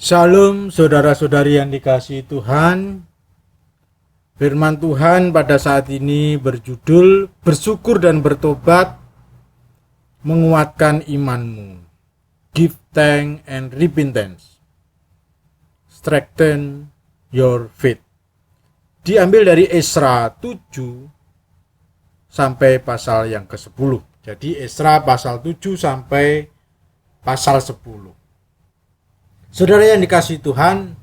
Shalom saudara-saudari yang dikasihi Tuhan. Firman Tuhan pada saat ini berjudul Bersyukur dan bertobat menguatkan imanmu. Give thanks and repentance. Strengthen your faith. Diambil dari Esra 7 sampai pasal yang ke-10. Jadi Esra pasal 7 sampai pasal 10. Saudara yang dikasihi Tuhan,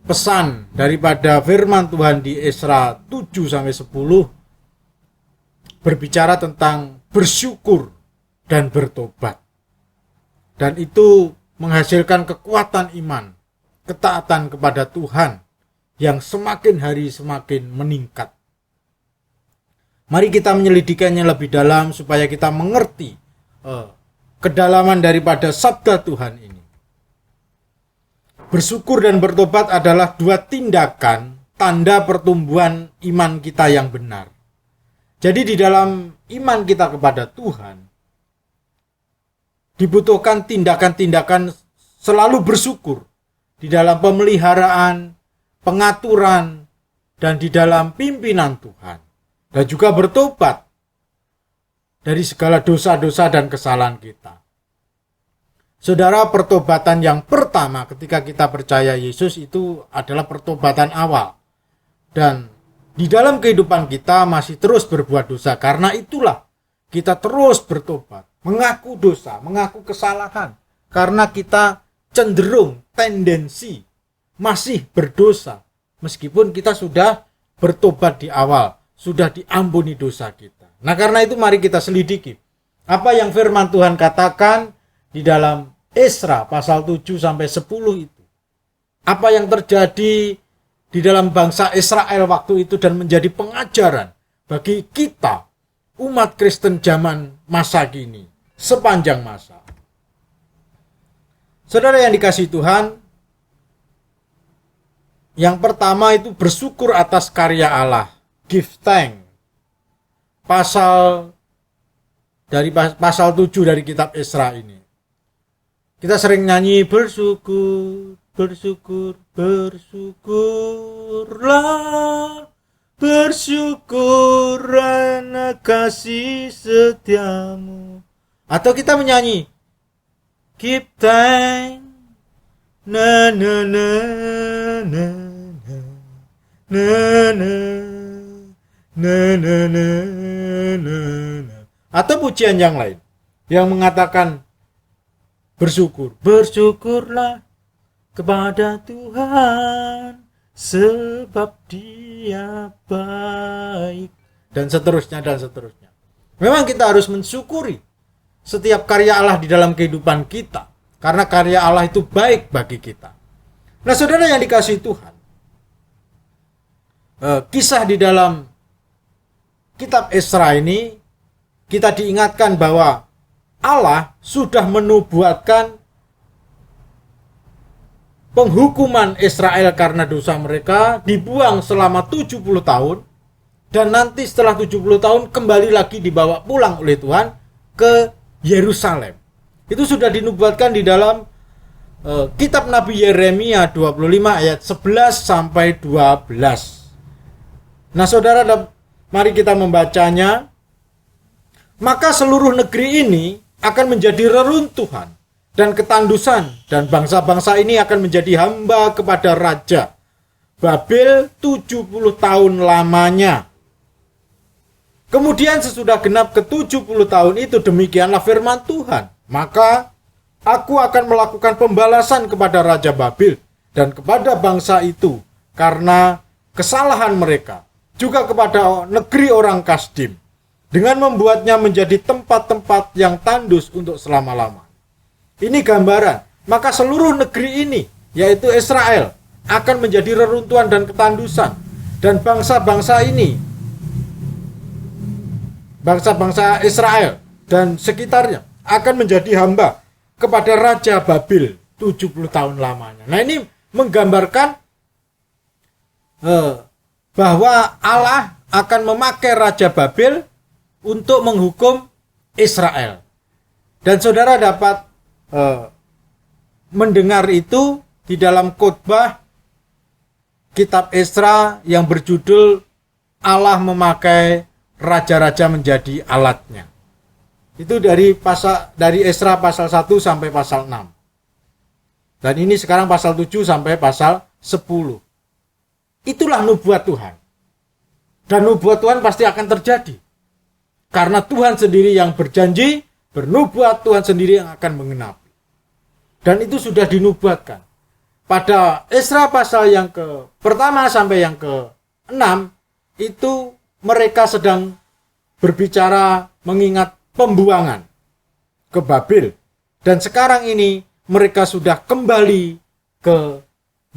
pesan daripada firman Tuhan di Esra 7 sampai 10 berbicara tentang bersyukur dan bertobat. Dan itu menghasilkan kekuatan iman, ketaatan kepada Tuhan yang semakin hari semakin meningkat. Mari kita menyelidikannya lebih dalam supaya kita mengerti kedalaman daripada sabda Tuhan ini. Bersyukur dan bertobat adalah dua tindakan tanda pertumbuhan iman kita yang benar. Jadi di dalam iman kita kepada Tuhan dibutuhkan tindakan-tindakan selalu bersyukur di dalam pemeliharaan, pengaturan, dan di dalam pimpinan Tuhan. Dan juga bertobat dari segala dosa-dosa dan kesalahan kita. Saudara, pertobatan yang pertama ketika kita percaya Yesus itu adalah pertobatan awal. Dan di dalam kehidupan kita masih terus berbuat dosa. Karena itulah kita terus bertobat, mengaku dosa, mengaku kesalahan. Karena kita cenderung tendensi masih berdosa. Meskipun kita sudah bertobat di awal, sudah diampuni dosa kita. Nah, karena itu mari kita selidiki apa yang firman Tuhan katakan di dalam Esra pasal 7 sampai 10 itu. Apa yang terjadi di dalam bangsa Israel waktu itu dan menjadi pengajaran bagi kita umat Kristen zaman masa kini sepanjang masa. Saudara yang dikasihi Tuhan, yang pertama itu bersyukur atas karya Allah. Give thanks. Pasal 7 dari kitab Esra ini. Kita sering nyanyi bersyukur, bersyukur, bersyukurlah, bersyukur karena kasih setiamu. Atau kita menyanyi give thanks, na na na na na na na na na na. Atau pujian yang lain yang mengatakan bersyukur, bersyukurlah kepada Tuhan sebab Dia baik, dan seterusnya dan seterusnya. Memang kita harus mensyukuri setiap karya Allah di dalam kehidupan kita, karena karya Allah itu baik bagi kita. Nah, saudara yang dikasihi Tuhan, kisah di dalam kitab Esra ini kita diingatkan bahwa Allah sudah menubuatkan penghukuman Israel karena dosa mereka, dibuang selama 70 tahun, dan nanti setelah 70 tahun kembali lagi dibawa pulang oleh Tuhan ke Yerusalem. Itu sudah dinubuatkan di dalam kitab Nabi Yeremia 25 ayat 11 sampai 12. Nah, saudara, mari kita membacanya. Maka seluruh negeri ini akan menjadi reruntuhan dan ketandusan, dan bangsa-bangsa ini akan menjadi hamba kepada Raja Babel 70 tahun lamanya. Kemudian sesudah genap ke-70 tahun itu, demikianlah firman Tuhan, maka aku akan melakukan pembalasan kepada Raja Babel dan kepada bangsa itu karena kesalahan mereka, juga kepada negeri orang Kasdim, dengan membuatnya menjadi tempat-tempat yang tandus untuk selama-lamanya. Ini gambaran, maka seluruh negeri ini, yaitu Israel, akan menjadi reruntuhan dan ketandusan. Dan bangsa-bangsa ini, bangsa-bangsa Israel dan sekitarnya, akan menjadi hamba kepada Raja Babel 70 tahun lamanya. Nah, ini menggambarkan bahwa Allah akan memakai Raja Babel untuk menghukum Israel. Dan saudara dapat mendengar itu di dalam khotbah kitab Esra yang berjudul Allah memakai raja-raja menjadi alatnya. Itu dari Esra pasal 1 sampai pasal 6. Dan ini sekarang pasal 7 sampai pasal 10. Itulah nubuat Tuhan. Dan nubuat Tuhan pasti akan terjadi. Karena Tuhan sendiri yang berjanji, bernubuat, Tuhan sendiri yang akan mengenapi. Dan itu sudah dinubuatkan. Pada Esra pasal yang pertama sampai yang ke-6, itu mereka sedang berbicara mengingat pembuangan ke Babel. Dan sekarang ini mereka sudah kembali ke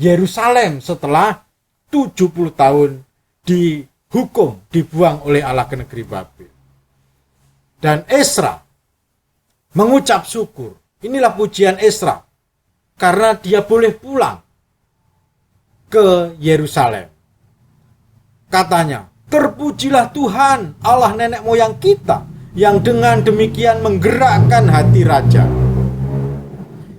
Yerusalem setelah 70 tahun dihukum, dibuang oleh Allah ke negeri Babel. Dan Esra mengucap syukur. Inilah pujian Esra. Karena dia boleh pulang ke Yerusalem. Katanya, terpujilah Tuhan Allah nenek moyang kita yang dengan demikian menggerakkan hati raja.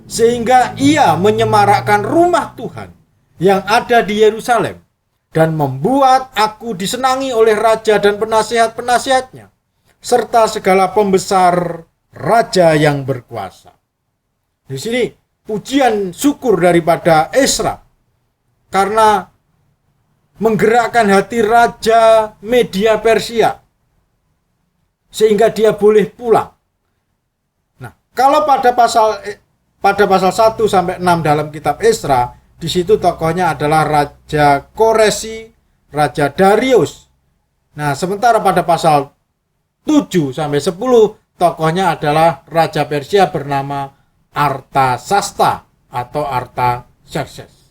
Sehingga ia menyemarakkan rumah Tuhan yang ada di Yerusalem dan membuat aku disenangi oleh raja dan penasihat-penasihatnya serta segala pembesar raja yang berkuasa. Di sini pujian syukur daripada Esra karena menggerakkan hati raja Media Persia sehingga dia boleh pulang. Nah, kalau pada pasal 1 sampai 6 dalam kitab Esra, di situ tokohnya adalah Raja Koresi, Raja Darius. Nah, sementara pada pasal 7 sampai 10 tokohnya adalah Raja Persia bernama Artasasta atau Artaxerxes.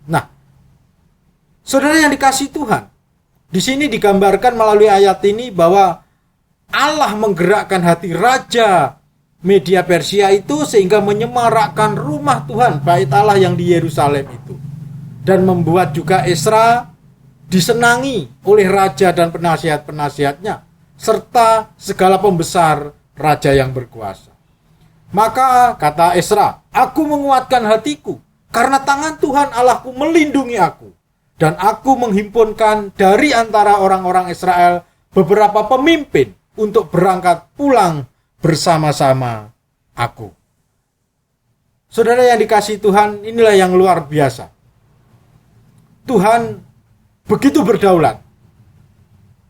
Nah, saudara yang dikasihi Tuhan, di sini digambarkan melalui ayat ini bahwa Allah menggerakkan hati Raja Media Persia itu sehingga menyemarakkan rumah Tuhan, bait Allah yang di Yerusalem itu. Dan membuat juga Esra disenangi oleh raja dan penasihat-penasihatnya serta segala pembesar raja yang berkuasa. Maka kata Esra, aku menguatkan hatiku karena tangan Tuhan Allahku melindungi aku. Dan aku menghimpunkan dari antara orang-orang Israel beberapa pemimpin untuk berangkat pulang bersama-sama aku. Saudara yang dikasihi Tuhan, inilah yang luar biasa. Tuhan begitu berdaulat.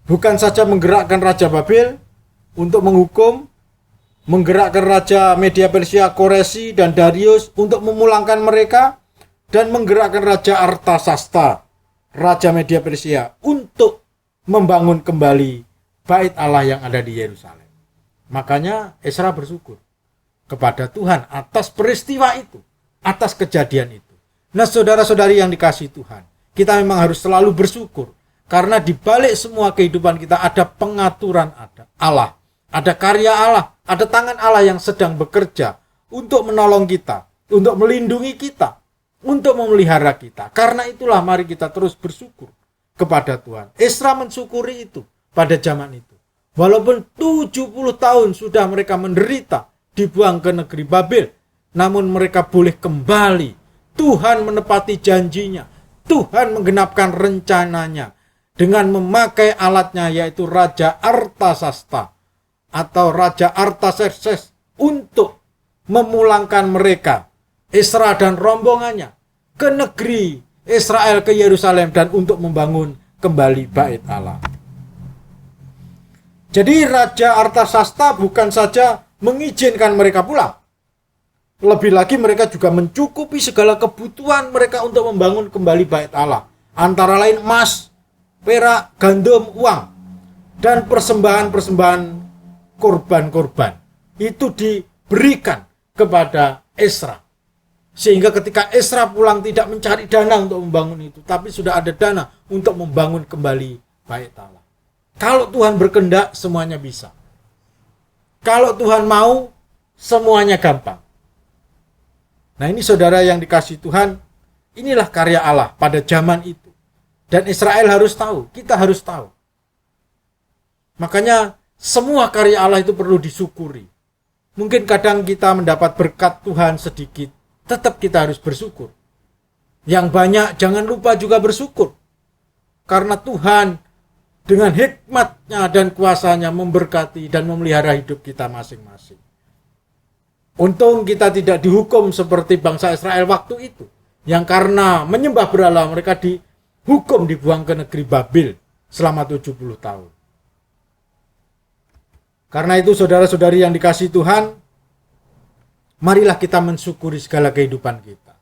Bukan saja menggerakkan Raja Babel untuk menghukum, menggerakkan Raja Media Persia Koresi dan Darius untuk memulangkan mereka, dan menggerakkan Raja Artasasta, Raja Media Persia, untuk membangun kembali bait Allah yang ada di Yerusalem. Makanya Esra bersyukur kepada Tuhan atas peristiwa itu, atas kejadian itu. Nah, saudara-saudari yang dikasihi Tuhan, kita memang harus selalu bersyukur karena di balik semua kehidupan kita ada pengaturan Allah, ada karya Allah, ada tangan Allah yang sedang bekerja untuk menolong kita, untuk melindungi kita, untuk memelihara kita. Karena itulah mari kita terus bersyukur kepada Tuhan. Esra mensyukuri itu pada zaman itu. Walaupun 70 tahun sudah mereka menderita, dibuang ke negeri Babel, namun mereka boleh kembali. Tuhan menepati janjinya. Tuhan menggenapkan rencananya dengan memakai alatnya, yaitu Raja Artasasta atau Raja Artaxerxes, untuk memulangkan mereka, Esra dan rombongannya, ke negeri Israel, ke Yerusalem, dan untuk membangun kembali bait Allah. Jadi Raja Artasasta bukan saja mengizinkan mereka pulang, lebih lagi mereka juga mencukupi segala kebutuhan mereka untuk membangun kembali bait Allah. Antara lain emas, perak, gandum, uang, dan persembahan-persembahan korban-korban. Itu diberikan kepada Esra. Sehingga ketika Esra pulang tidak mencari dana untuk membangun itu, tapi sudah ada dana untuk membangun kembali bait Allah. Kalau Tuhan berkehendak, semuanya bisa. Kalau Tuhan mau, semuanya gampang. Nah, ini saudara yang dikasihi Tuhan, inilah karya Allah pada zaman itu. Dan Israel harus tahu, kita harus tahu. Makanya semua karya Allah itu perlu disyukuri. Mungkin kadang kita mendapat berkat Tuhan sedikit, tetap kita harus bersyukur. Yang banyak jangan lupa juga bersyukur. Karena Tuhan dengan hikmat-Nya dan kuasa-Nya memberkati dan memelihara hidup kita masing-masing. Untung kita tidak dihukum seperti bangsa Israel waktu itu. Yang karena menyembah berhala mereka dihukum dibuang ke negeri Babil selama 70 tahun. Karena itu saudara-saudari yang dikasihi Tuhan, marilah kita mensyukuri segala kehidupan kita.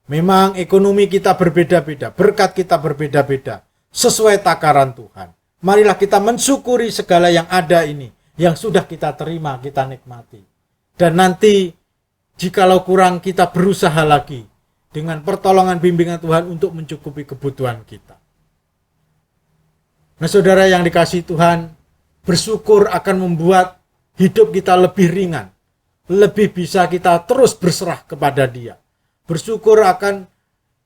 Memang ekonomi kita berbeda-beda, berkat kita berbeda-beda, sesuai takaran Tuhan. Marilah kita mensyukuri segala yang ada ini, yang sudah kita terima, kita nikmati. Dan nanti, jikalau kurang, kita berusaha lagi dengan pertolongan bimbingan Tuhan untuk mencukupi kebutuhan kita. Nah, saudara yang dikasihi Tuhan, bersyukur akan membuat hidup kita lebih ringan. Lebih bisa kita terus berserah kepada Dia. Bersyukur akan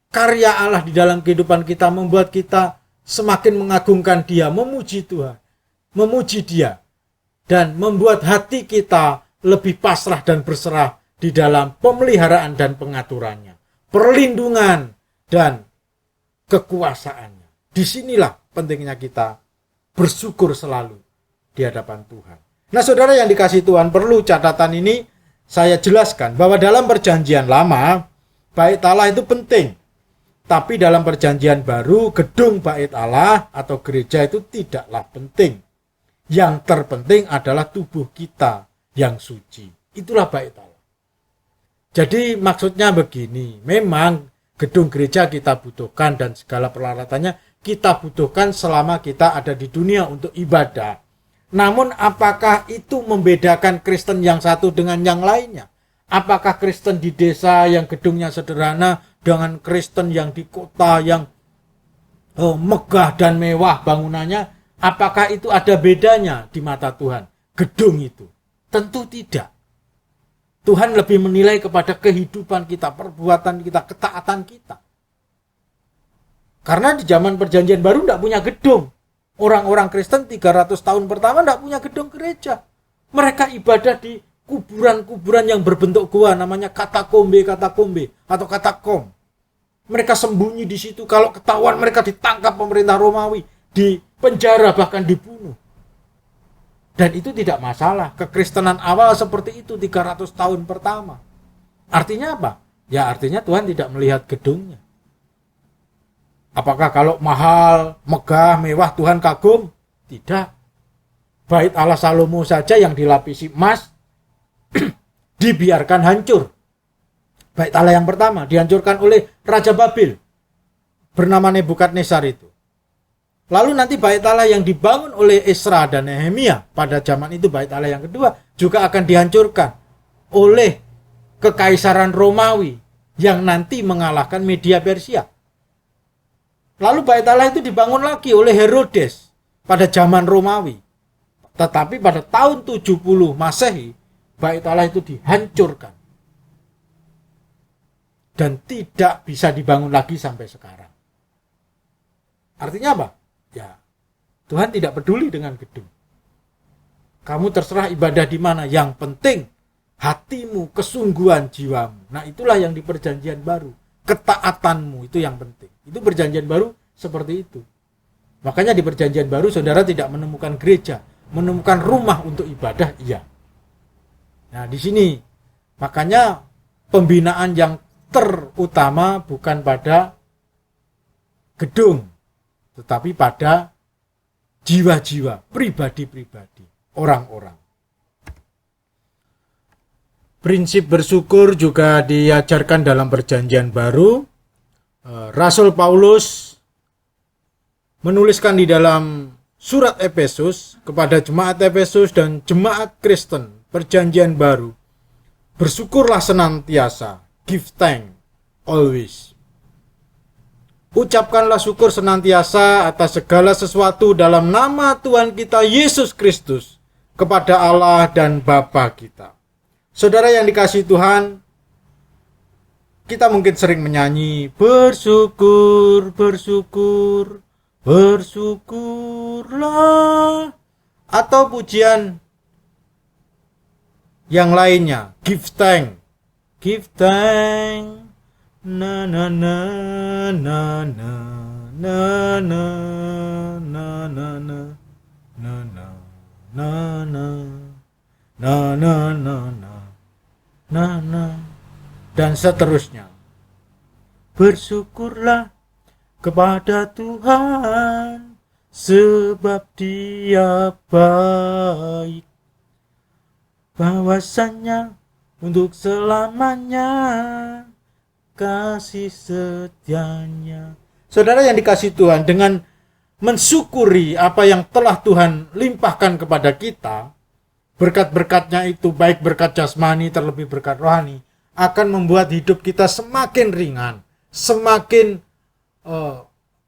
karya Allah di dalam kehidupan kita membuat kita semakin mengagungkan Dia, memuji Tuhan, memuji Dia. Dan membuat hati kita lebih pasrah dan berserah di dalam pemeliharaan dan pengaturannya. Perlindungan dan kekuasaannya. Disinilah pentingnya kita bersyukur selalu di hadapan Tuhan. Nah, saudara yang dikasihi Tuhan, perlu catatan ini saya jelaskan bahwa dalam perjanjian lama, bait Allah itu penting. Tapi dalam perjanjian baru, gedung bait Allah atau gereja itu tidaklah penting. Yang terpenting adalah tubuh kita yang suci. Itulah bait Allah. Jadi maksudnya begini, memang gedung gereja kita butuhkan dan segala peralatannya kita butuhkan selama kita ada di dunia untuk ibadah. Namun apakah itu membedakan Kristen yang satu dengan yang lainnya? Apakah Kristen di desa yang gedungnya sederhana dengan Kristen yang di kota yang megah dan mewah bangunannya? Apakah itu ada bedanya di mata Tuhan? Gedung itu? Tentu tidak. Tuhan lebih menilai kepada kehidupan kita, perbuatan kita, ketaatan kita. Karena di zaman perjanjian baru tidak punya gedung. Orang-orang Kristen 300 tahun pertama tidak punya gedung gereja. Mereka ibadah di kuburan-kuburan yang berbentuk gua, namanya katakombe atau katakom. Mereka sembunyi di situ, kalau ketahuan mereka ditangkap pemerintah Romawi, dipenjara bahkan dibunuh. Dan itu tidak masalah. Kekristenan awal seperti itu 300 tahun pertama. Artinya apa? Ya artinya Tuhan tidak melihat gedungnya. Apakah kalau mahal, megah, mewah Tuhan kagum? Tidak. Bait Allah Salomo saja yang dilapisi emas dibiarkan hancur. Bait Allah yang pertama dihancurkan oleh Raja Babil bernama Nebukadnezar itu. Lalu nanti bait Allah yang dibangun oleh Esra dan Nehemia pada zaman itu, bait Allah yang kedua juga akan dihancurkan oleh Kekaisaran Romawi yang nanti mengalahkan Media Persia. Lalu bait Allah itu dibangun lagi oleh Herodes pada zaman Romawi. Tetapi pada tahun 70 Masehi, bait Allah itu dihancurkan. Dan tidak bisa dibangun lagi sampai sekarang. Artinya apa? Ya, Tuhan tidak peduli dengan gedung. Kamu terserah ibadah di mana. Yang penting hatimu, kesungguhan jiwamu. Nah, itulah yang di perjanjian baru. Ketaatanmu itu yang penting. Itu perjanjian baru seperti itu. Makanya di perjanjian baru saudara tidak menemukan gereja, menemukan rumah untuk ibadah, iya. Nah, di sini makanya pembinaan yang terutama bukan pada gedung, tetapi pada jiwa-jiwa, pribadi-pribadi, orang-orang. Prinsip bersyukur juga diajarkan dalam perjanjian baru. Rasul Paulus menuliskan di dalam surat Efesus kepada jemaat Efesus dan jemaat Kristen perjanjian baru. Bersyukurlah senantiasa, give thanks always. Ucapkanlah syukur senantiasa atas segala sesuatu dalam nama Tuhan kita Yesus Kristus kepada Allah dan Bapa kita. Saudara yang dikasihi Tuhan, kita mungkin sering menyanyi bersyukur, bersyukur, bersyukurlah, atau pujian yang lainnya, give thanks, Give thanks. Na na na na na na na na na na na na na na na na na na dan seterusnya. Bersyukurlah kepada Tuhan sebab Dia baik, bahwasanya untuk selamanya kasih setianya. Saudara yang dikasihi Tuhan, dengan mensyukuri apa yang telah Tuhan limpahkan kepada kita, berkat-berkatnya itu, baik berkat jasmani terlebih berkat rohani, akan membuat hidup kita semakin ringan, semakin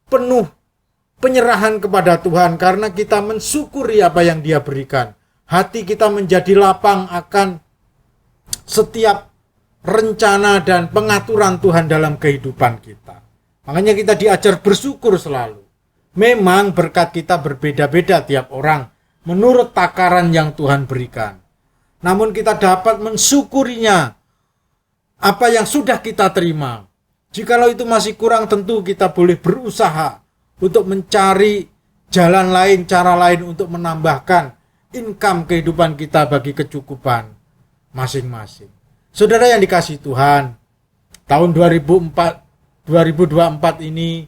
penuh penyerahan kepada Tuhan, karena kita mensyukuri apa yang Dia berikan. Hati kita menjadi lapang akan setiap rencana dan pengaturan Tuhan dalam kehidupan kita. Makanya kita diajar bersyukur selalu. Memang berkat kita berbeda-beda tiap orang menurut takaran yang Tuhan berikan. Namun kita dapat mensyukurinya apa yang sudah kita terima. Jikalau itu masih kurang, tentu kita boleh berusaha untuk mencari jalan lain, cara lain untuk menambahkan income kehidupan kita bagi kecukupan masing-masing. Saudara yang dikasihi Tuhan, tahun 2024 ini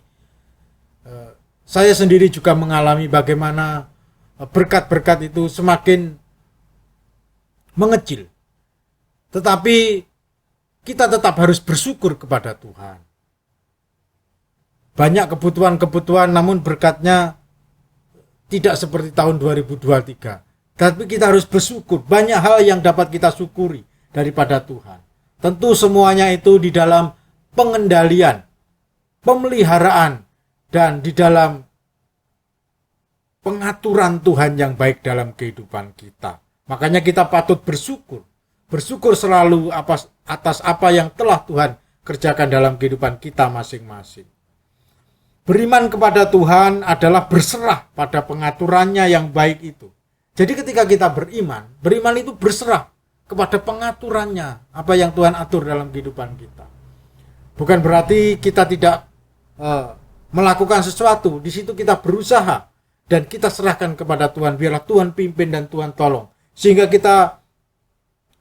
saya sendiri juga mengalami bagaimana berkat-berkat itu semakin mengecil. Tetapi kita tetap harus bersyukur kepada Tuhan. Banyak kebutuhan-kebutuhan, namun berkatnya tidak seperti tahun 2023. Tapi kita harus bersyukur, banyak hal yang dapat kita syukuri daripada Tuhan. Tentu semuanya itu di dalam pengendalian, pemeliharaan, dan di dalam pengaturan Tuhan yang baik dalam kehidupan kita. Makanya kita patut bersyukur. Bersyukur selalu atas apa yang telah Tuhan kerjakan dalam kehidupan kita masing-masing. Beriman kepada Tuhan adalah berserah pada pengaturannya yang baik itu. Jadi ketika kita beriman itu berserah kepada pengaturannya, apa yang Tuhan atur dalam kehidupan kita. Bukan berarti kita tidak melakukan sesuatu, di situ kita berusaha dan kita serahkan kepada Tuhan, biarlah Tuhan pimpin dan Tuhan tolong, sehingga kita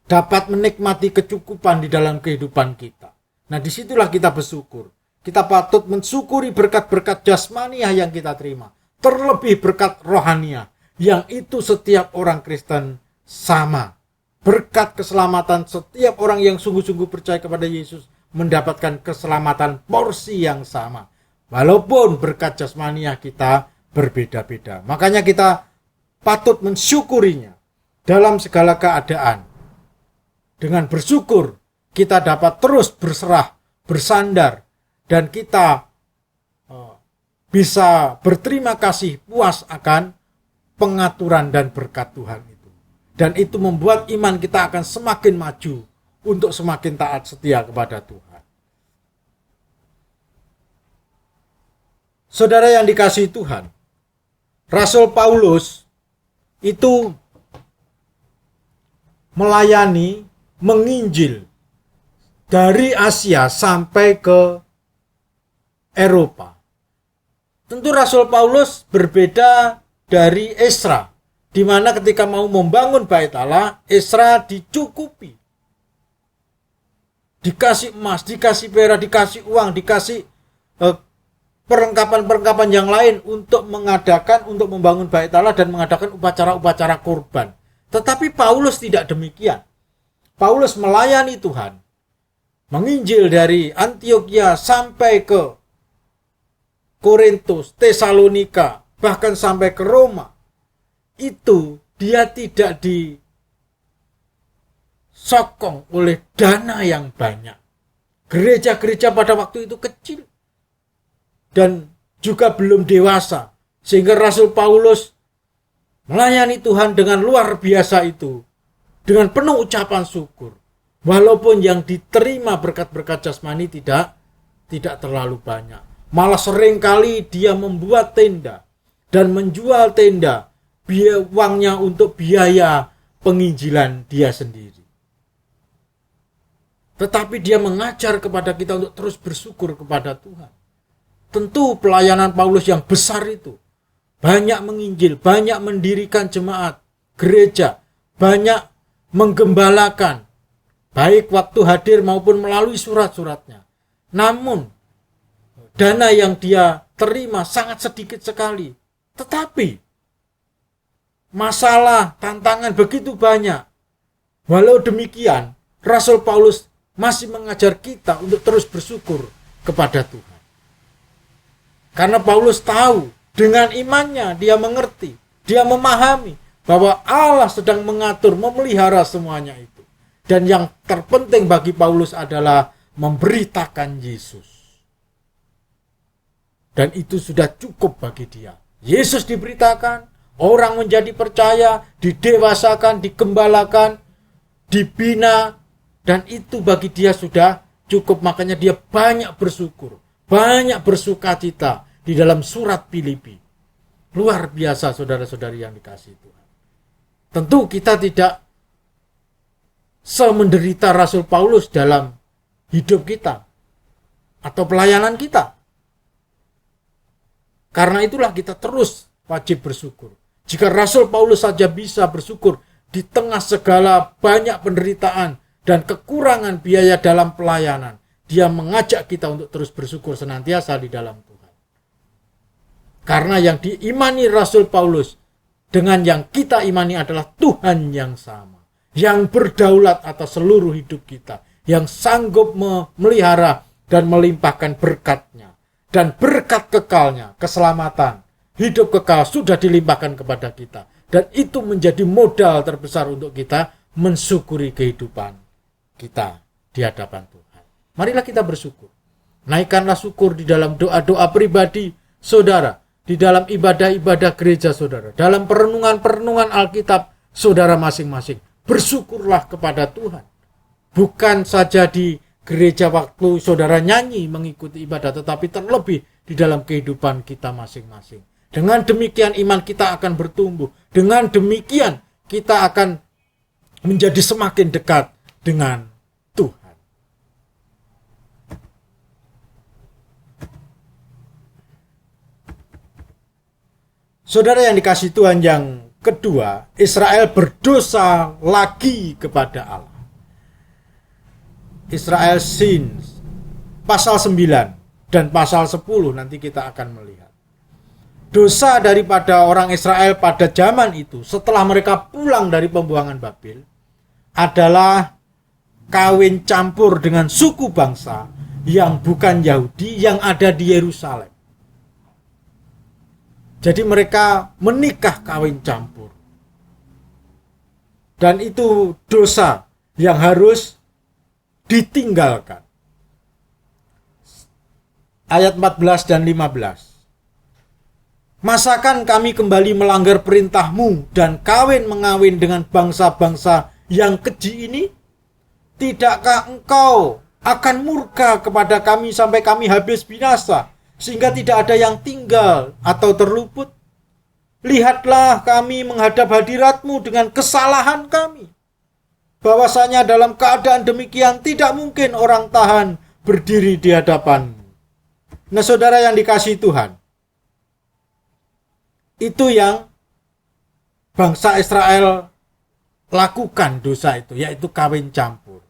dapat menikmati kecukupan di dalam kehidupan kita. Nah, disitulah kita bersyukur. Kita patut mensyukuri berkat-berkat jasmaniah yang kita terima, terlebih berkat rohaniah, yang itu setiap orang Kristen sama. Berkat keselamatan, setiap orang yang sungguh-sungguh percaya kepada Yesus mendapatkan keselamatan porsi yang sama. Walaupun berkat jasmaniah kita berbeda-beda. Makanya kita patut mensyukurinya dalam segala keadaan. Dengan bersyukur, kita dapat terus berserah, bersandar, dan kita bisa berterima kasih puas akan pengaturan dan berkat Tuhan itu. Dan itu membuat iman kita akan semakin maju untuk semakin taat setia kepada Tuhan. Saudara yang dikasihi Tuhan, Rasul Paulus itu melayani, menginjil dari Asia sampai ke Eropa. Tentu Rasul Paulus berbeda dari Esra, di mana ketika mau membangun bait Allah, Esra dicukupi. Dikasih emas, dikasih perak, dikasih uang, dikasih perlengkapan-perlengkapan yang lain untuk membangun bait Allah dan mengadakan upacara-upacara kurban. Tetapi Paulus tidak demikian. Paulus melayani Tuhan, menginjil dari Antioquia sampai ke Korintus, Tesalonika, bahkan sampai ke Roma. Itu dia tidak disokong oleh dana yang banyak. Gereja-gereja pada waktu itu kecil dan juga belum dewasa, sehingga Rasul Paulus melayani Tuhan dengan luar biasa itu, dengan penuh ucapan syukur, walaupun yang diterima berkat-berkat jasmani tidak terlalu banyak. Malah seringkali dia membuat tenda dan menjual tenda, uangnya untuk biaya penginjilan dia sendiri. tetapi dia mengajar kepada kita untuk terus bersyukur kepada Tuhan. Tentu pelayanan Paulus yang besar itu, banyak menginjil, banyak mendirikan jemaat, gereja, banyak menggembalakan, baik waktu hadir maupun melalui surat-suratnya. Namun, dana yang dia terima sangat sedikit sekali. Tetapi, masalah, tantangan begitu banyak. Walau demikian, Rasul Paulus masih mengajar kita untuk terus bersyukur kepada Tuhan. Karena Paulus tahu, dengan imannya dia mengerti, dia memahami bahwa Allah sedang mengatur, memelihara semuanya itu. Dan yang terpenting bagi Paulus adalah memberitakan Yesus. Dan itu sudah cukup bagi dia. Yesus diberitakan, orang menjadi percaya, didewasakan, digembalakan, dibina, dan itu bagi dia sudah cukup. Makanya dia banyak bersyukur, banyak bersukacita di dalam surat Filipi. Luar biasa saudara-saudari yang dikasihi Tuhan. Tentu kita tidak semenderita Rasul Paulus dalam hidup kita atau pelayanan kita. Karena itulah kita terus wajib bersyukur. Jika Rasul Paulus saja bisa bersyukur di tengah segala banyak penderitaan dan kekurangan biaya dalam pelayanan, dia mengajak kita untuk terus bersyukur senantiasa di dalam Tuhan. Karena yang diimani Rasul Paulus dengan yang kita imani adalah Tuhan yang sama, yang berdaulat atas seluruh hidup kita, yang sanggup memelihara dan melimpahkan berkat-Nya. Dan berkat kekalnya, keselamatan, hidup kekal sudah dilimpahkan kepada kita. Dan itu menjadi modal terbesar untuk kita mensyukuri kehidupan kita di hadapan Tuhan. Marilah kita bersyukur. Naikkanlah syukur di dalam doa-doa pribadi saudara, di dalam ibadah-ibadah gereja saudara, dalam perenungan-perenungan Alkitab saudara masing-masing. Bersyukurlah kepada Tuhan. Bukan saja di gereja waktu saudara nyanyi mengikuti ibadah, tetapi terlebih di dalam kehidupan kita masing-masing. Dengan demikian iman kita akan bertumbuh. Dengan demikian kita akan menjadi semakin dekat dengan Tuhan. Saudara yang dikasihi Tuhan, yang kedua, Israel berdosa lagi kepada Allah. Israel sins, pasal 9 dan pasal 10 nanti kita akan melihat. Dosa daripada orang Israel pada zaman itu setelah mereka pulang dari pembuangan Babel adalah kawin campur dengan suku bangsa yang bukan Yahudi yang ada di Yerusalem. Jadi mereka menikah kawin campur. Dan itu dosa yang harus ditinggalkan. Ayat 14 dan 15. Masakan kami kembali melanggar perintah-Mu dan kawin mengawin dengan bangsa-bangsa yang keji ini? Tidakkah Engkau akan murka kepada kami sampai kami habis binasa, sehingga tidak ada yang tinggal atau terluput? Lihatlah kami menghadap hadirat-Mu dengan kesalahan kami. Bahwasanya dalam keadaan demikian tidak mungkin orang tahan berdiri di hadapan. Nah saudara yang dikasihi Tuhan, itu yang bangsa Israel lakukan dosa itu, yaitu kawin campur.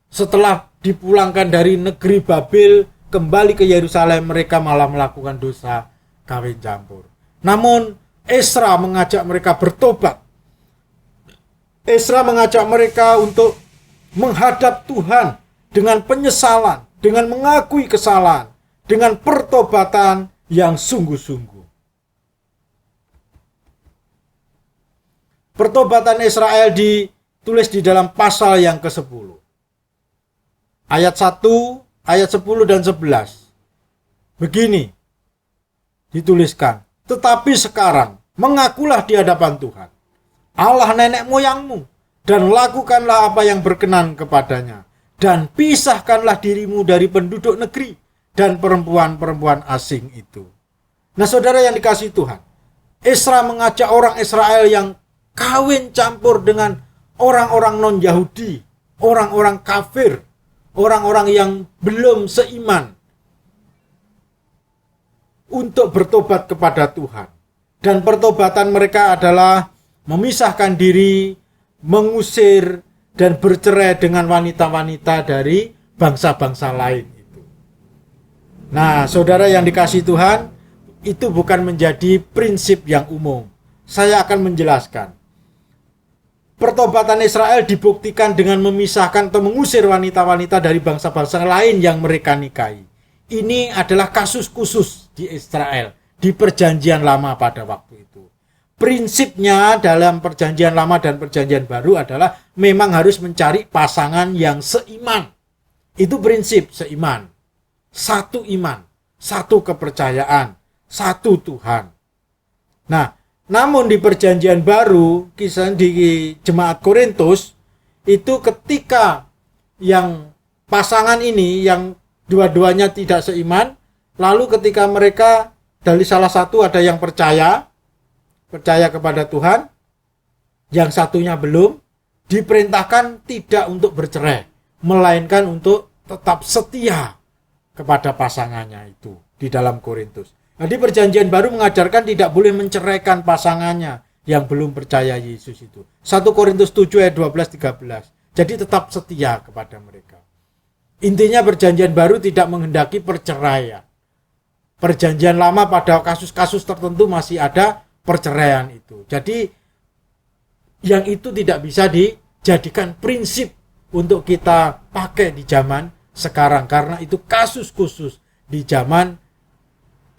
Setelah dipulangkan dari negeri Babel kembali ke Yerusalem, mereka malah melakukan dosa kawin campur. Namun Esra mengajak mereka bertobat. Esra mengajak mereka untuk menghadap Tuhan dengan penyesalan, dengan mengakui kesalahan, dengan pertobatan yang sungguh-sungguh. Pertobatan Israel ditulis di dalam pasal yang ke-10. Ayat 1, ayat 10 dan 11. Begini dituliskan, tetapi sekarang mengakulah di hadapan Tuhan, Allah nenek moyangmu, dan lakukanlah apa yang berkenan kepadanya, dan pisahkanlah dirimu dari penduduk negeri dan perempuan-perempuan asing itu. Nah saudara yang dikasihi Tuhan, Esra mengajak orang Israel yang kawin campur dengan orang-orang non-Yahudi, orang-orang kafir, orang-orang yang belum seiman untuk bertobat kepada Tuhan. Dan pertobatan mereka adalah memisahkan diri, mengusir, dan bercerai dengan wanita-wanita dari bangsa-bangsa lain itu. Nah, saudara yang dikasihi Tuhan, itu bukan menjadi prinsip yang umum. Saya akan menjelaskan. Pertobatan Israel dibuktikan dengan memisahkan atau mengusir wanita-wanita dari bangsa-bangsa lain yang mereka nikahi. Ini adalah kasus khusus di Israel, di perjanjian lama pada waktu itu. Prinsipnya dalam perjanjian lama dan perjanjian baru adalah memang harus mencari pasangan yang seiman. Itu prinsip seiman. Satu iman, satu kepercayaan, satu Tuhan. Nah, namun di perjanjian baru, kisah di jemaat Korintus, itu ketika yang pasangan ini yang dua-duanya tidak seiman, lalu ketika mereka dari salah satu ada yang percaya kepada Tuhan, yang satunya belum, diperintahkan tidak untuk bercerai, melainkan untuk tetap setia kepada pasangannya itu di dalam Korintus. Jadi perjanjian baru mengajarkan tidak boleh menceraikan pasangannya yang belum percaya Yesus itu. 1 Korintus 7 ayat 12-13. Jadi tetap setia kepada mereka. Intinya perjanjian baru tidak menghendaki perceraian. Perjanjian lama pada kasus-kasus tertentu masih ada perceraian itu. Jadi yang itu tidak bisa dijadikan prinsip untuk kita pakai di zaman sekarang. Karena itu kasus khusus di zaman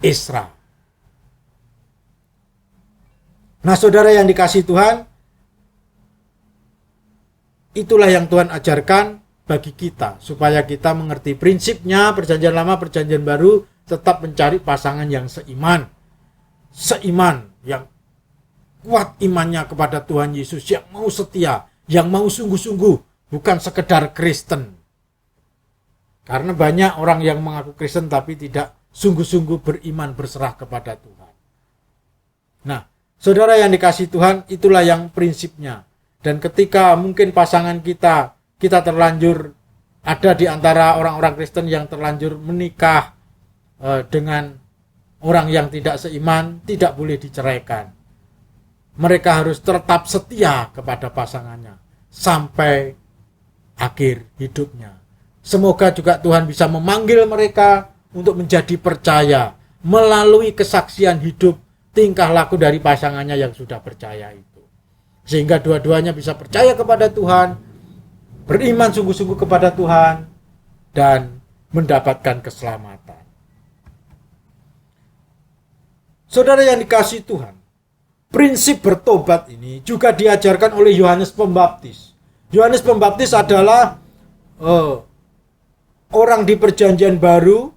Isra. Nah, saudara yang dikasihi Tuhan, itulah yang Tuhan ajarkan bagi kita, supaya kita mengerti prinsipnya perjanjian lama, perjanjian baru, tetap mencari pasangan yang seiman. Seiman, yang kuat imannya kepada Tuhan Yesus, yang mau setia, yang mau sungguh-sungguh, bukan sekedar Kristen. Karena banyak orang yang mengaku Kristen tapi tidak sungguh-sungguh beriman berserah kepada Tuhan. Nah, saudara yang dikasihi Tuhan, itulah yang prinsipnya. Dan ketika mungkin pasangan kita terlanjur ada di antara orang-orang Kristen yang terlanjur menikah dengan orang yang tidak seiman, tidak boleh diceraikan. Mereka harus tetap setia kepada pasangannya sampai akhir hidupnya. Semoga juga Tuhan bisa memanggil mereka untuk menjadi percaya melalui kesaksian hidup tingkah laku dari pasangannya yang sudah percaya itu. Sehingga dua-duanya bisa percaya kepada Tuhan, beriman sungguh-sungguh kepada Tuhan, dan mendapatkan keselamatan. Saudara yang dikasihi Tuhan, prinsip bertobat ini juga diajarkan oleh Yohanes Pembaptis. Yohanes Pembaptis adalah orang di perjanjian baru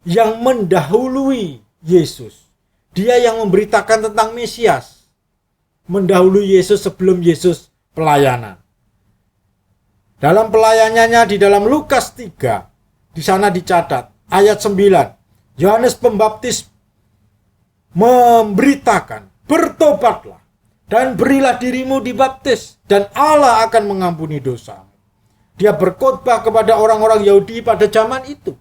yang mendahului Yesus. Dia yang memberitakan tentang Mesias, mendahului Yesus sebelum Yesus pelayanan. Dalam pelayanannya di dalam Lukas 3, di sana dicatat ayat 9, Yohanes Pembaptis memberitakan, bertobatlah dan berilah dirimu dibaptis dan Allah akan mengampuni dosamu. Dia berkhotbah kepada orang-orang Yahudi pada zaman itu.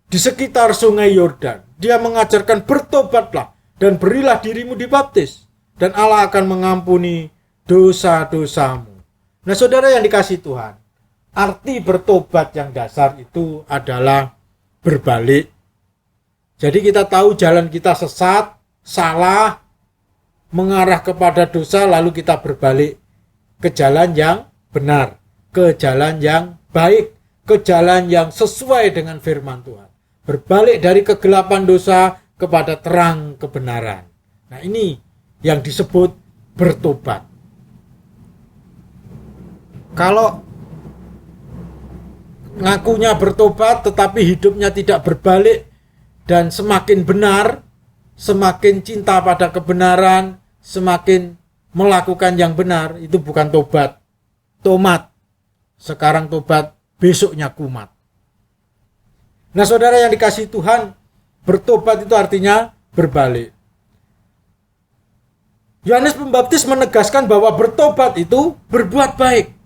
Di sekitar sungai Yordan, dia mengajarkan bertobatlah dan berilah dirimu dibaptis dan Allah akan mengampuni dosa-dosamu. Nah, saudara yang dikasihi Tuhan, arti bertobat yang dasar itu adalah berbalik. Jadi kita tahu jalan kita sesat, salah, mengarah kepada dosa, lalu kita berbalik ke jalan yang benar, ke jalan yang baik, ke jalan yang sesuai dengan firman Tuhan. Berbalik dari kegelapan dosa kepada terang kebenaran. Nah, ini yang disebut bertobat. Kalau ngakunya bertobat tetapi hidupnya tidak berbalik dan semakin benar, semakin cinta pada kebenaran, semakin melakukan yang benar, itu bukan tobat. Tomat. Sekarang tobat, besoknya kumat. Nah, saudara yang dikasihi Tuhan, bertobat itu artinya berbalik. Yohanes Pembaptis menegaskan bahwa bertobat itu berbuat baik.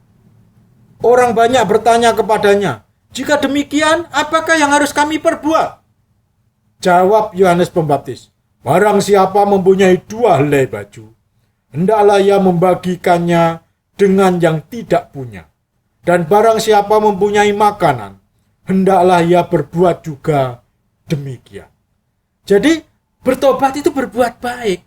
Orang banyak bertanya kepadanya, "Jika demikian, apakah yang harus kami perbuat?" Jawab Yohanes Pembaptis, "Barang siapa mempunyai 2 helai baju, hendaklah ia membagikannya dengan yang tidak punya. Dan barang siapa mempunyai makanan, hendaklah ia berbuat juga demikian." Jadi, bertobat itu berbuat baik.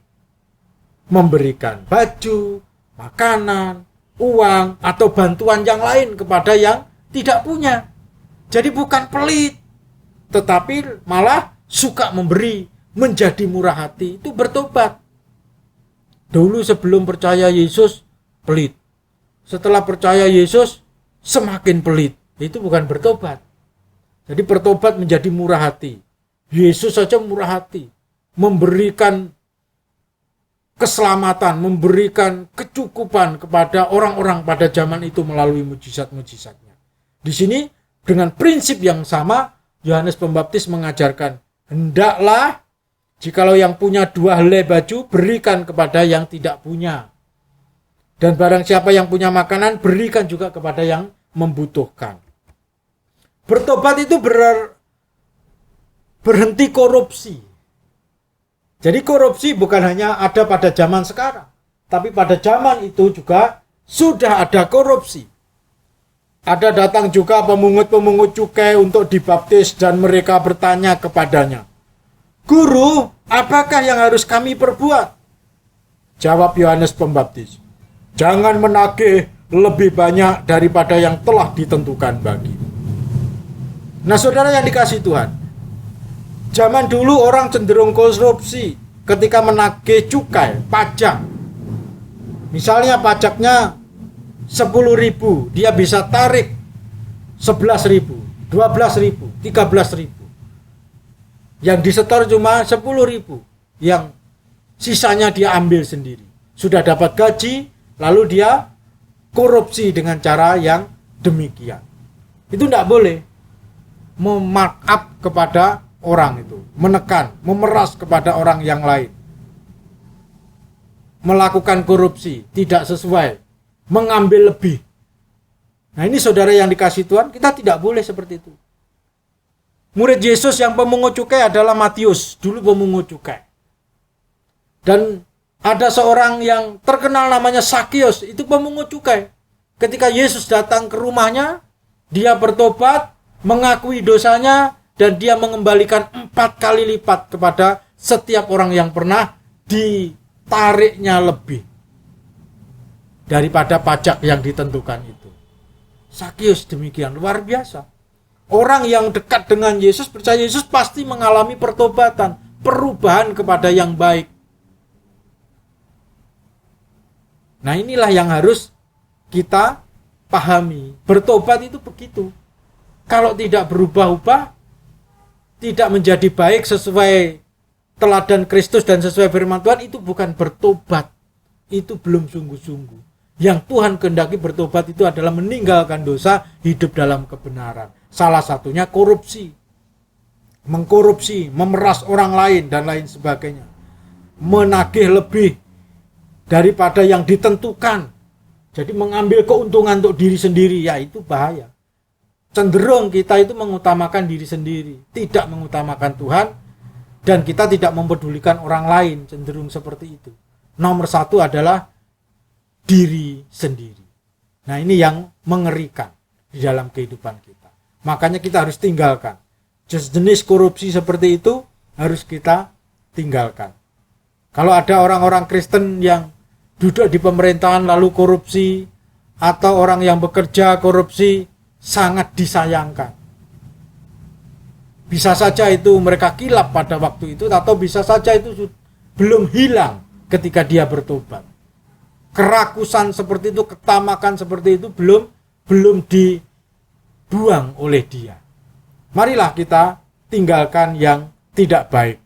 Memberikan baju, makanan, uang, atau bantuan yang lain kepada yang tidak punya. Jadi bukan pelit, tetapi malah suka memberi, menjadi murah hati. Itu bertobat. Dulu sebelum percaya Yesus, pelit. Setelah percaya Yesus, semakin pelit. Itu bukan bertobat. Jadi bertobat menjadi murah hati. Yesus saja murah hati. Memberikan keselamatan, memberikan kecukupan kepada orang-orang pada zaman itu melalui mujizat-mujizatnya. Di sini dengan prinsip yang sama, Yohanes Pembaptis mengajarkan, hendaklah jikalau yang punya 2 helai baju, berikan kepada yang tidak punya. Dan barang siapa yang punya makanan, berikan juga kepada yang membutuhkan. Bertobat itu berhenti korupsi. Jadi korupsi bukan hanya ada pada zaman sekarang, tapi pada zaman itu juga sudah ada korupsi. Ada datang juga pemungut-pemungut cukai untuk dibaptis dan mereka bertanya kepadanya, "Guru, apakah yang harus kami perbuat?" Jawab Yohanes Pembaptis, "Jangan menagih lebih banyak daripada yang telah ditentukan bagimu." Nah, saudara yang dikasihi Tuhan, zaman dulu orang cenderung korupsi ketika menagih cukai, pajak. Misalnya pajaknya 10.000, dia bisa tarik 11.000, 12.000, 13.000. Yang disetor cuma 10.000, yang sisanya dia ambil sendiri. Sudah dapat gaji, lalu dia korupsi dengan cara yang demikian. Itu tidak boleh. Memarkup kepada orang itu, menekan, memeras kepada orang yang lain, melakukan korupsi, tidak sesuai, mengambil lebih. Nah, ini saudara yang dikasihi Tuhan, kita tidak boleh seperti itu. Murid Yesus yang pemungut cukai adalah Matius, dulu pemungut cukai. Dan ada seorang yang terkenal namanya Sakius, itu pemungut cukai. Ketika Yesus datang ke rumahnya, dia bertobat, mengakui dosanya, dan dia mengembalikan 4 kali lipat kepada setiap orang yang pernah ditariknya lebih daripada pajak yang ditentukan itu. Sakius demikian, luar biasa. Orang yang dekat dengan Yesus, percaya Yesus, pasti mengalami pertobatan, perubahan kepada yang baik. Nah, inilah yang harus kita pahami. Bertobat itu begitu. Kalau tidak berubah-ubah, tidak menjadi baik sesuai teladan Kristus dan sesuai firman Tuhan, itu bukan bertobat. Itu belum sungguh-sungguh. Yang Tuhan kehendaki bertobat itu adalah meninggalkan dosa, hidup dalam kebenaran. Salah satunya korupsi. Mengkorupsi, memeras orang lain, dan lain sebagainya. Menagih lebih daripada yang ditentukan. Jadi mengambil keuntungan untuk diri sendiri, ya itu bahaya. Cenderung kita itu mengutamakan diri sendiri, tidak mengutamakan Tuhan, dan kita tidak mempedulikan orang lain, cenderung seperti itu. Nomor 1 adalah diri sendiri. Nah, ini yang mengerikan di dalam kehidupan kita. Makanya kita harus tinggalkan. Jenis korupsi seperti itu harus kita tinggalkan. Kalau ada orang-orang Kristen yang duduk di pemerintahan lalu korupsi, atau orang yang bekerja korupsi, sangat disayangkan. Bisa saja itu mereka kilap pada waktu itu, atau bisa saja itu belum hilang ketika dia bertobat. Kerakusan seperti itu, ketamakan seperti itu belum dibuang oleh dia. Marilah kita tinggalkan yang tidak baik.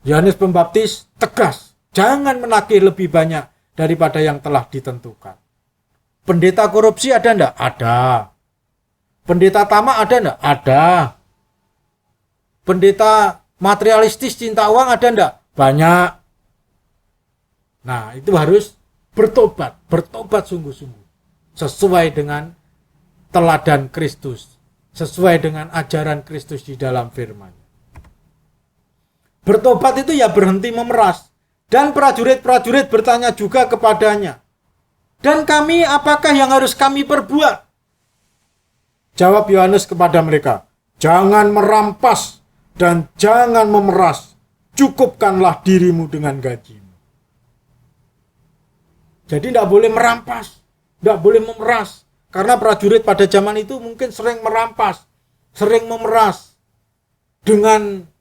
Yohanes Pembaptis tegas, jangan menagih lebih banyak daripada yang telah ditentukan. Pendeta korupsi ada enggak? Ada. Pendeta tamak ada enggak? Ada. Pendeta materialistis cinta uang ada enggak? Banyak. Nah, itu harus bertobat sungguh-sungguh. sesuai dengan teladan Kristus, sesuai dengan ajaran Kristus di dalam firman. Bertobat itu ya berhenti memeras. Dan prajurit-prajurit bertanya juga kepadanya, "Dan kami, apakah yang harus kami perbuat?" Jawab Yohanes kepada mereka, "Jangan merampas dan jangan memeras. Cukupkanlah dirimu dengan gajimu." Jadi tidak boleh merampas, tidak boleh memeras. Karena prajurit pada zaman itu mungkin sering merampas, sering memeras. Dengan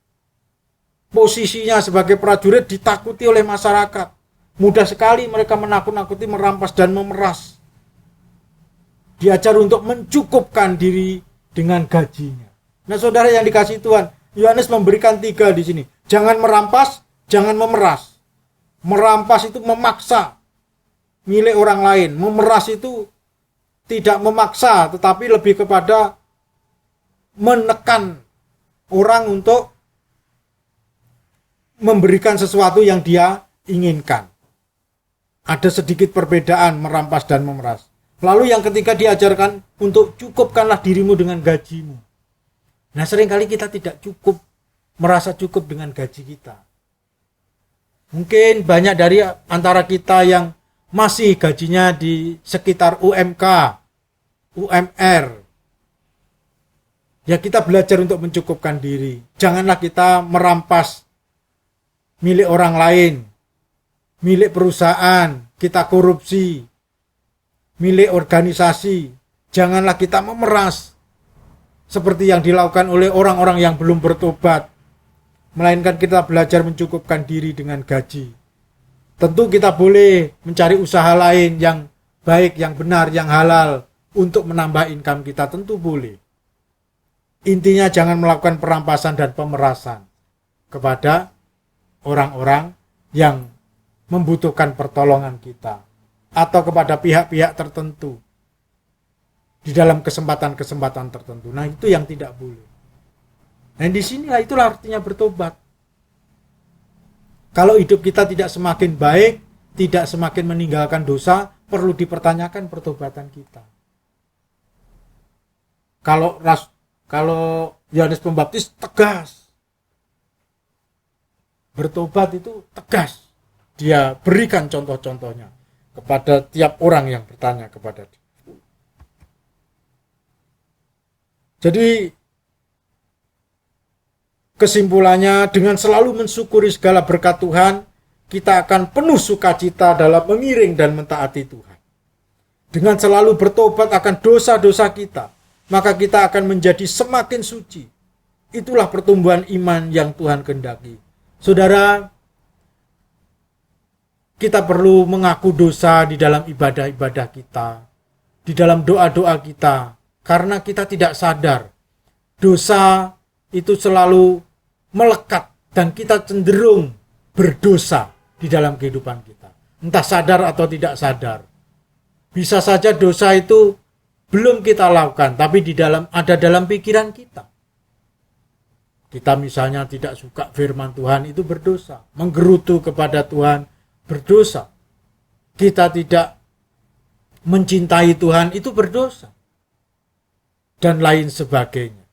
posisinya sebagai prajurit ditakuti oleh masyarakat. Mudah sekali mereka menakut-nakuti, merampas dan memeras. Diajar untuk mencukupkan diri dengan gajinya. Nah, saudara yang dikasihi Tuhan, Yohanes memberikan 3 di sini. Jangan merampas, jangan memeras. Merampas itu memaksa milik orang lain. Memeras itu tidak memaksa, tetapi lebih kepada menekan orang untuk memberikan sesuatu yang dia inginkan. Ada sedikit perbedaan merampas dan memeras. Lalu yang ketiga diajarkan untuk cukupkanlah dirimu dengan gajimu. Nah, seringkali kita tidak cukup, merasa cukup dengan gaji kita. Mungkin banyak dari antara kita yang masih gajinya di sekitar UMK, UMR. Ya, kita belajar untuk mencukupkan diri. Janganlah kita merampas milik orang lain, milik perusahaan, kita korupsi, milik organisasi. Janganlah kita memeras seperti yang dilakukan oleh orang-orang yang belum bertobat. Melainkan kita belajar mencukupkan diri dengan gaji. Tentu kita boleh mencari usaha lain yang baik, yang benar, yang halal untuk menambah income kita, tentu boleh. Intinya jangan melakukan perampasan dan pemerasan kepada orang-orang yang membutuhkan pertolongan kita atau kepada pihak-pihak tertentu di dalam kesempatan-kesempatan tertentu. Nah, itu yang tidak boleh. Dan disinilah itulah artinya bertobat. Kalau hidup kita tidak semakin baik, tidak semakin meninggalkan dosa, perlu dipertanyakan pertobatan kita. Kalau Yohanes Pembaptis tegas, bertobat itu tegas. Dia berikan contoh-contohnya kepada tiap orang yang bertanya kepada dia. Jadi kesimpulannya, dengan selalu mensyukuri segala berkat Tuhan, kita akan penuh sukacita dalam mengiring dan mentaati Tuhan. Dengan selalu bertobat akan dosa-dosa kita, maka kita akan menjadi semakin suci. Itulah pertumbuhan iman yang Tuhan kehendaki. Saudara, kita perlu mengaku dosa di dalam ibadah-ibadah kita, di dalam doa-doa kita, karena kita tidak sadar. Dosa itu selalu melekat dan kita cenderung berdosa di dalam kehidupan kita. Entah sadar atau tidak sadar. Bisa saja dosa itu belum kita lakukan, tapi ada dalam pikiran kita. Kita misalnya tidak suka firman Tuhan, itu berdosa. Menggerutu kepada Tuhan, berdosa. Kita tidak mencintai Tuhan, itu berdosa. Dan lain sebagainya.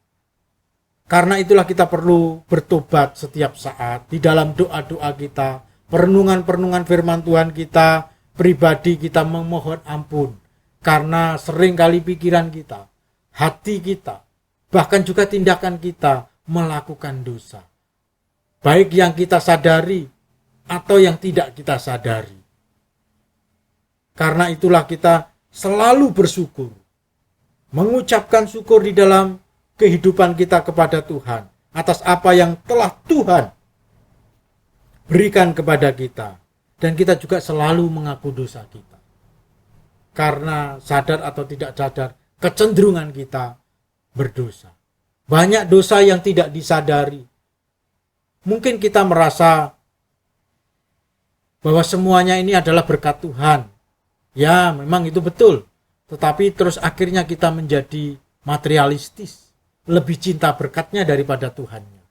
Karena itulah kita perlu bertobat setiap saat. Di dalam doa-doa kita, perenungan-perenungan firman Tuhan kita, pribadi kita memohon ampun. Karena seringkali pikiran kita, hati kita, bahkan juga tindakan kita melakukan dosa. Baik yang kita sadari atau yang tidak kita sadari. Karena itulah kita selalu bersyukur. Mengucapkan syukur di dalam kehidupan kita kepada Tuhan atas apa yang telah Tuhan berikan kepada kita. Dan kita juga selalu mengaku dosa kita. Karena sadar atau tidak sadar, kecenderungan kita berdosa. Banyak dosa yang tidak disadari. Mungkin kita merasa bahwa semuanya ini adalah berkat Tuhan. Ya, memang itu betul. Tetapi terus akhirnya kita menjadi materialistis. Lebih cinta berkatnya daripada Tuhannya.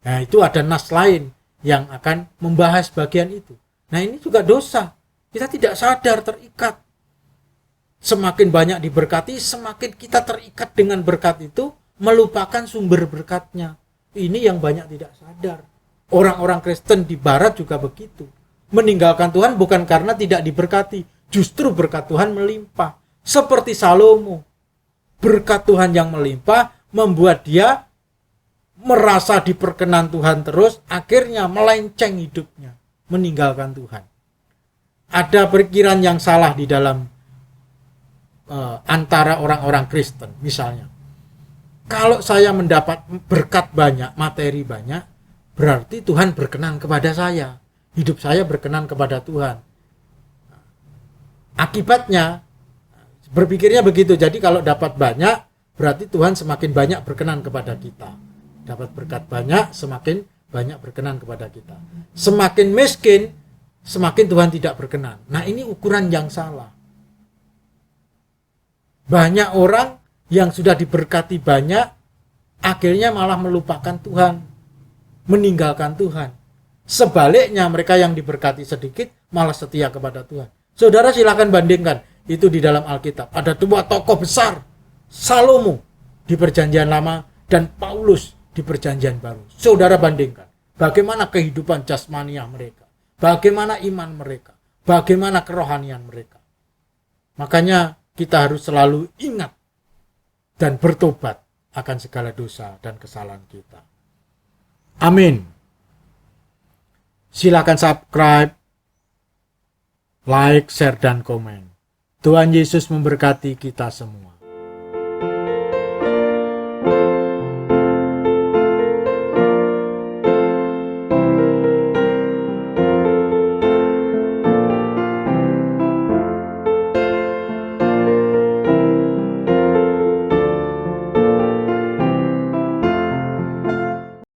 Nah, itu ada nas lain yang akan membahas bagian itu. Nah, ini juga dosa. Kita tidak sadar terikat. semakin banyak diberkati, semakin kita terikat dengan berkat itu, melupakan sumber berkatnya. Ini yang banyak tidak sadar. Orang-orang Kristen di barat juga begitu. Meninggalkan Tuhan bukan karena tidak diberkati, justru berkat Tuhan melimpah. Seperti Salomo. Berkat Tuhan yang melimpah membuat dia merasa diperkenan Tuhan terus, akhirnya melenceng hidupnya, meninggalkan Tuhan. Ada pikiran yang salah di dalam antara orang-orang Kristen. Misalnya, kalau saya mendapat berkat banyak, materi banyak, berarti Tuhan berkenan kepada saya. Hidup saya berkenan kepada Tuhan. Akibatnya, berpikirnya begitu. Jadi kalau dapat banyak, berarti Tuhan semakin banyak berkenan kepada kita. Dapat berkat banyak, semakin banyak berkenan kepada kita. Semakin miskin, semakin Tuhan tidak berkenan. Nah, ini ukuran yang salah. Banyak orang yang sudah diberkati banyak, akhirnya malah melupakan Tuhan, meninggalkan Tuhan. Sebaliknya, mereka yang diberkati sedikit, malah setia kepada Tuhan. Saudara silakan bandingkan, itu di dalam Alkitab. Ada dua tokoh besar, Salomo di Perjanjian Lama dan Paulus di Perjanjian Baru. Saudara bandingkan, bagaimana kehidupan jasmaniah mereka, bagaimana iman mereka, bagaimana kerohanian mereka. Makanya kita harus selalu ingat dan bertobat akan segala dosa dan kesalahan kita. Amin. Silakan subscribe, like, share, dan komen. Tuhan Yesus memberkati kita semua.